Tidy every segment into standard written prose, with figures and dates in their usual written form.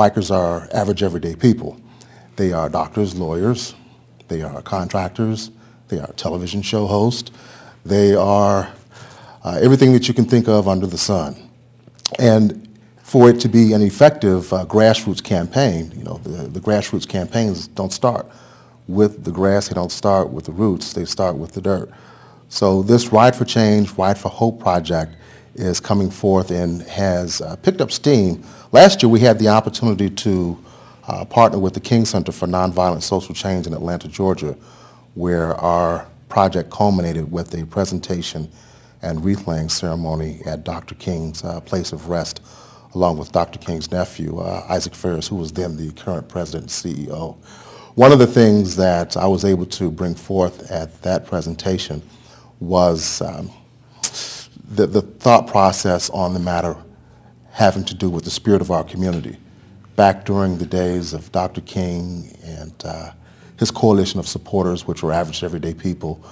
Bikers are average, everyday people. They are doctors, lawyers, they are contractors, they are television show hosts, they are everything that you can think of under the sun. And for it to be an effective grassroots campaign, you know, the grassroots campaigns don't start with the grass, they don't start with the roots, they start with the dirt. So this Ride for Change, Ride for Hope project is coming forth and has picked up steam. Last year we had the opportunity to partner with the King Center for Nonviolent Social Change in Atlanta, Georgia, where our project culminated with a presentation and wreath-laying ceremony at Dr. King's place of rest, along with Dr. King's nephew, Isaac Ferris, who was then the current president and CEO. One of the things that I was able to bring forth at that presentation was the thought process on the matter having to do with the spirit of our community. Back during the days of Dr. King and his coalition of supporters, which were average everyday people,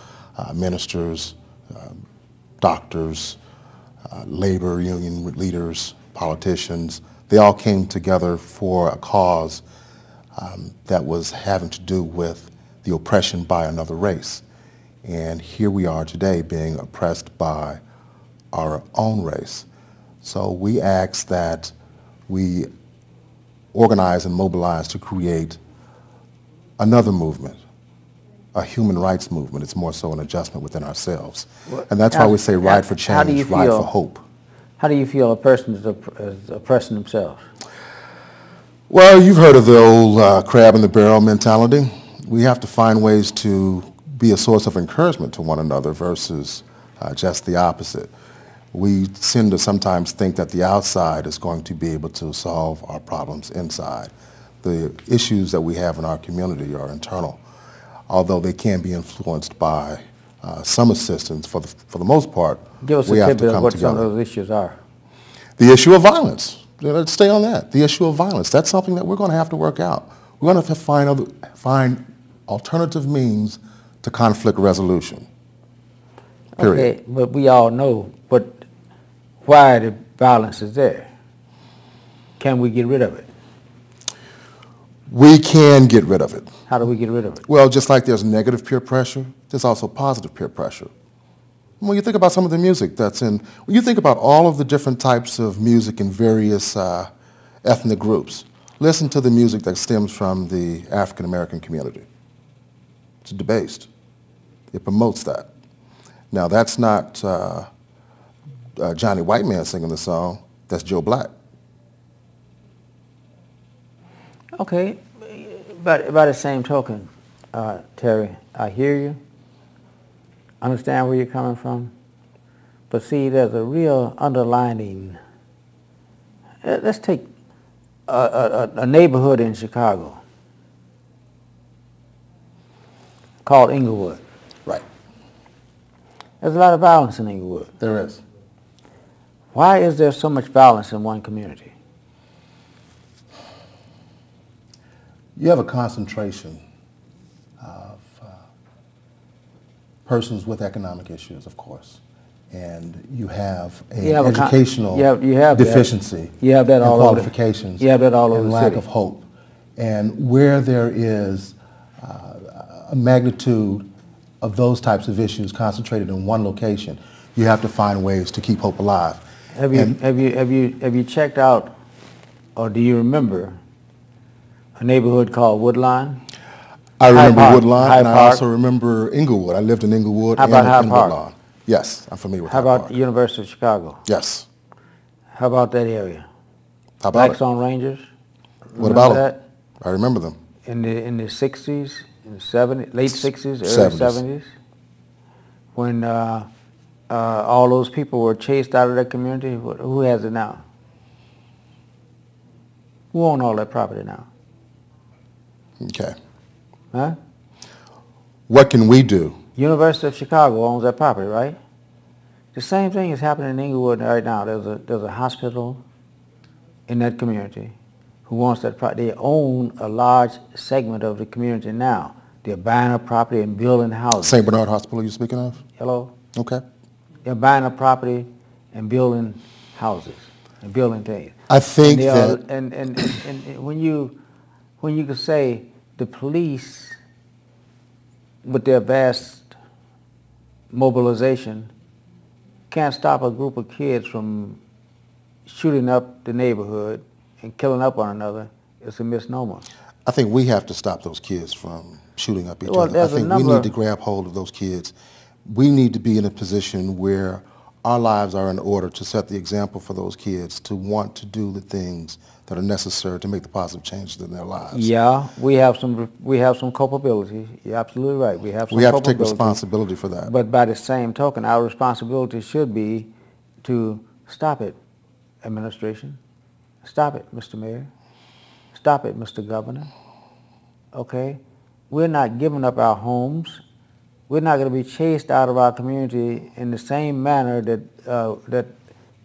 ministers, doctors, labor union leaders, politicians, they all came together for a cause that was having to do with the oppression by another race. And here we are today being oppressed by our own race. So we ask that we organize and mobilize to create another movement, a human rights movement. It's more so an adjustment within ourselves. Well, and that's why we say Ride for Change, Ride for Hope. How do you feel a person is oppressing themselves? Well, you've heard of the old crab in the barrel mentality. We have to find ways to be a source of encouragement to one another versus just the opposite. We tend to sometimes think that the outside is going to be able to solve our problems inside. The issues that we have in our community are internal, although they can be influenced by some assistance. For the most part, give us we a have to tidbit come of what together. some of those issues are. The issue of violence. Let's stay on that. The issue of violence. That's something that we're going to have to work out. We're going to have to find alternative means to conflict resolution. Period. Okay, but we all know why the violence is there. Can we get rid of it? We can get rid of it. How do we get rid of it? Well, just like there's negative peer pressure, there's also positive peer pressure. When you think about some of the music that's when you think about all of the different types of music in various ethnic groups, listen to the music that stems from the African American community. It's debased. It promotes that. Now, that's not Johnny White Man singing the song. That's Joe Black. Okay, but by the same token, Terry, I hear you, understand where you're coming from, but see, there's a real underlining. Let's take a neighborhood in Chicago called Inglewood. Right. There's a lot of violence in Inglewood. There is. Why is there so much violence in one community? You have a concentration of persons with economic issues, of course, and you have an educational deficiency. You have that all over. Qualifications. You have that all over and the lack city. of hope. And where there is a magnitude of those types of issues concentrated in one location, you have to find ways to keep hope alive. Have you checked out, or do you remember a neighborhood called Woodline? I remember Woodline, and I also remember Inglewood. I lived in Inglewood and in Woodline. Yes, I'm familiar with that. How about the University of Chicago? Yes. How about that area? How about Blackstone Rangers? What about that? them? I remember them. In the 60s, in the 70s, late 60s, early 70s, when all those people were chased out of that community. Who has it now? Who owns all that property now? Okay. Huh? What can we do? University of Chicago owns that property, right? The same thing is happening in Inglewood right now. There's a hospital in that community who wants that property. They own a large segment of the community now. They're buying up property and building houses. St. Bernard Hospital you're speaking of? Hello? Okay. They're buying up property and building houses and building things. I think and when you could say the police, with their vast mobilization, can't stop a group of kids from shooting up the neighborhood and killing up one another, it's a misnomer. I think we have to stop those kids from shooting up each Well, other. I think we need to grab hold of those kids. We need to be in a position where our lives are in order to set the example for those kids to want to do the things that are necessary to make the positive changes in their lives. Yeah, we have some culpability. You're absolutely right. We have to take responsibility for that. But by the same token, our responsibility should be to stop it, administration. Stop it, Mr. Mayor. Stop it, Mr. Governor. Okay? We're not giving up our homes. We're not going to be chased out of our community in the same manner that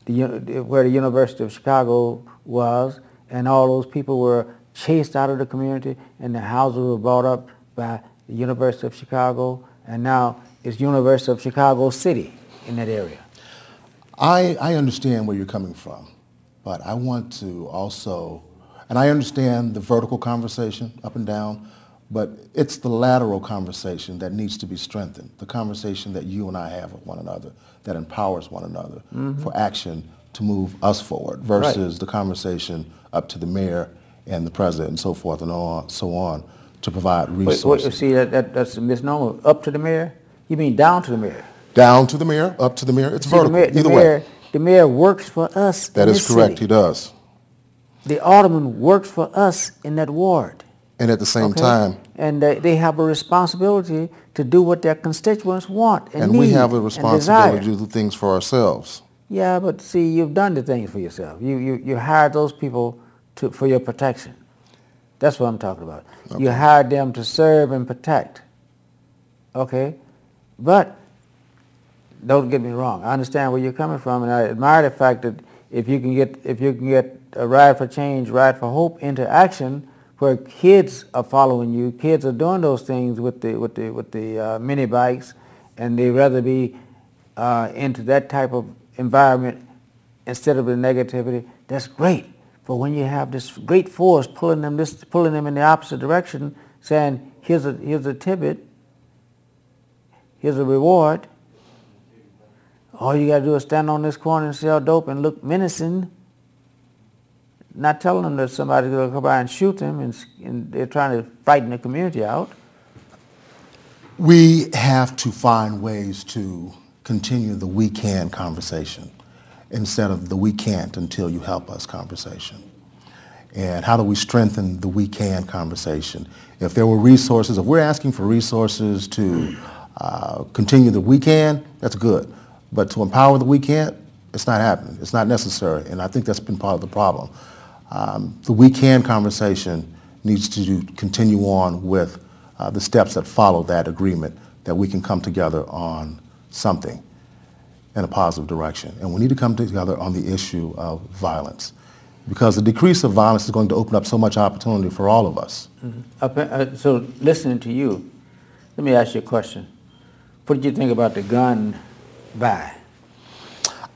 where the University of Chicago was, and all those people were chased out of the community, and the houses were bought up by the University of Chicago, and now it's University of Chicago City in that area. I understand where you're coming from, but I want to also, and I understand the vertical conversation up and down, but it's the lateral conversation that needs to be strengthened, the conversation that you and I have with one another that empowers one another for action to move us forward versus the conversation up to the mayor and the president and so forth and so on to provide resources. Wait, see, that's a misnomer. Up to the mayor? You mean down to the mayor? Down to the mayor, up to the mayor. It's vertical, either way. The mayor works for us. That is correct, he does. The alderman works for us in that ward. And at the same time. And they have a responsibility to do what their constituents want and need. And we have a responsibility to do things for ourselves. Yeah, but see, you've done the things for yourself. You hired those people for your protection. That's what I'm talking about. Okay. You hired them to serve and protect. Okay? But don't get me wrong. I understand where you're coming from, and I admire the fact that if you can get a Ride for Change, Ride for Hope into action, where kids are following you, kids are doing those things with the mini bikes, and they rather be into that type of environment instead of the negativity. That's great. But when you have this great force pulling them in the opposite direction, saying here's a tidbit, here's a reward. All you got to do is stand on this corner and sell dope and look menacing. Not telling them that somebody's going to come by and shoot them, and they're trying to frighten the community out. We have to find ways to continue the we can conversation instead of the we can't until you help us conversation. And how do we strengthen the we can conversation? If there were resources, if we're asking for resources to continue the we can, that's good. But to empower the we can't, it's not happening. It's not necessary. And I think that's been part of the problem. The we can conversation needs to continue on with the steps that follow that agreement, that we can come together on something in a positive direction. And we need to come together on the issue of violence, because the decrease of violence is going to open up so much opportunity for all of us. So listening to you, let me ask you a question. What did you think about the gun buy?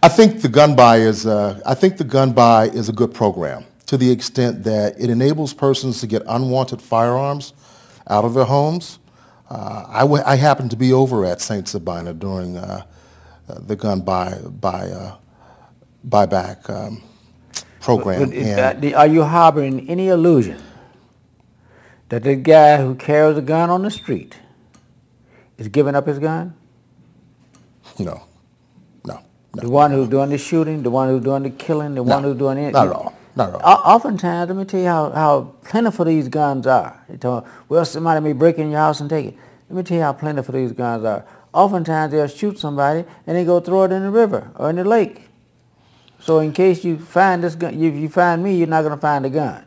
I think the gun buy is a good program, to the extent that it enables persons to get unwanted firearms out of their homes. I happened to be over at St. Sabina during the gun buyback program. Are you harboring any illusion that the guy who carries a gun on the street is giving up his gun? No. The one who's doing the shooting, the one who's doing the killing, the one who's doing it? Not at all. Not at all. Oftentimes, let me tell you how plentiful these guns are. You tell me, well, somebody may break in your house and take it. Let me tell you how plentiful these guns are. Oftentimes, they'll shoot somebody and they go throw it in the river or in the lake. So in case you find this gun, if you find me, you're not going to find the gun.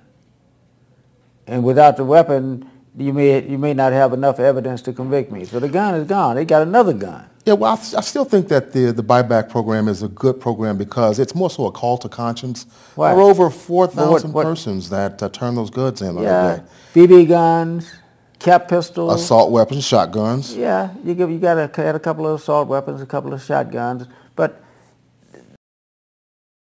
And without the weapon, you may not have enough evidence to convict me. So the gun is gone. They got another gun. Yeah, well, I still think that the buyback program is a good program because it's more so a call to conscience. Why? There are over 4,000 persons that turn those goods in on a day. BB guns, cap pistols. Assault weapons, shotguns. Yeah, you got to add a couple of assault weapons, a couple of shotguns. But